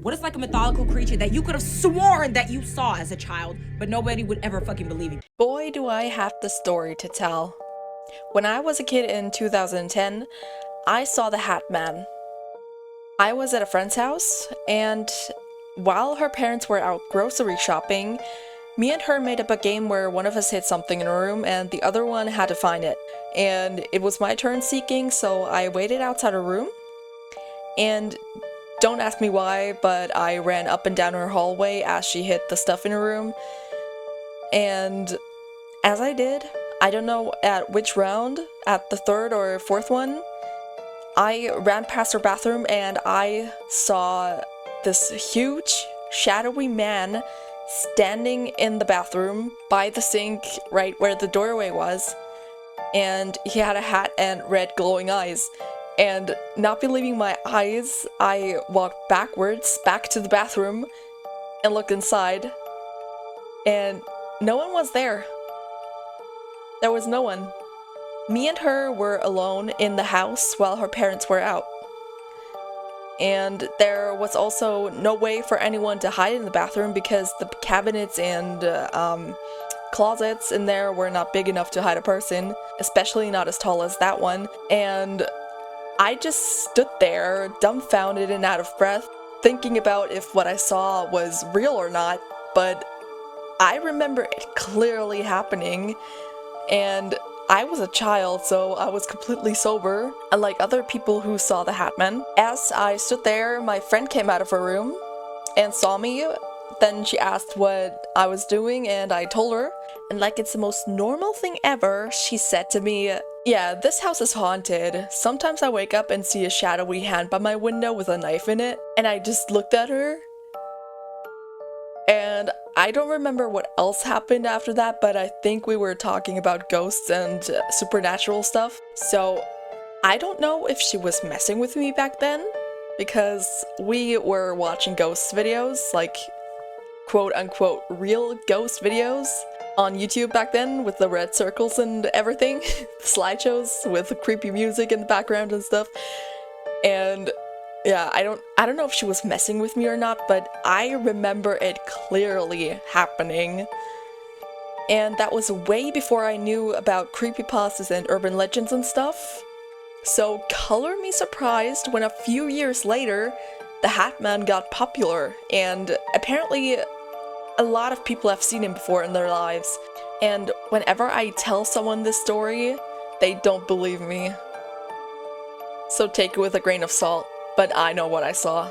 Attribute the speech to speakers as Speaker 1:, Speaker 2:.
Speaker 1: What is like a mythological creature that you could have sworn that you saw as a child, but nobody would ever fucking believe you?
Speaker 2: Boy, do I have the story to tell. When I was a kid in 2010, I saw the Hat Man. I was at a friend's house, and while her parents were out grocery shopping, me and her made up a game where one of us hid something in a room and the other one had to find it. And it was my turn seeking, so I waited outside her room. And don't ask me why, but I ran up and down her hallway as she hid the stuff in her room. And as I did, I don't know at which round, at the third or fourth one, I ran past her bathroom and I saw this huge, shadowy man standing in the bathroom by the sink right where the doorway was. And he had a hat and red glowing eyes. And not believing my eyes, I walked backwards back to the bathroom and looked inside. And no one was there. There was no one. Me and her were alone in the house while her parents were out. And there was also no way for anyone to hide in the bathroom because the cabinets and closets in there were not big enough to hide a person, especially not as tall as that one. And I just stood there, dumbfounded and out of breath, thinking about if what I saw was real or not, but I remember it clearly happening, and I was a child, so I was completely sober, unlike other people who saw the Hat Man. As I stood there, my friend came out of her room and saw me. Then she asked what I was doing, and I told her. And like it's the most normal thing ever, she said to me, "Yeah, this house is haunted. Sometimes I wake up and see a shadowy hand by my window with a knife in it." And I just looked at her. And I don't remember what else happened after that, but I think we were talking about ghosts and supernatural stuff. So I don't know if she was messing with me back then, because we were watching ghost videos, like quote-unquote real ghost videos on YouTube back then with the red circles and everything, slideshows with creepy music in the background and stuff. And yeah, I don't know if she was messing with me or not, but I remember it clearly happening. And that was way before I knew about creepypastas and urban legends and stuff. So color me surprised when a few years later, the Hat Man got popular, and apparently a lot of people have seen him before in their lives. And whenever I tell someone this story, they don't believe me. So take it with a grain of salt. But I know what I saw.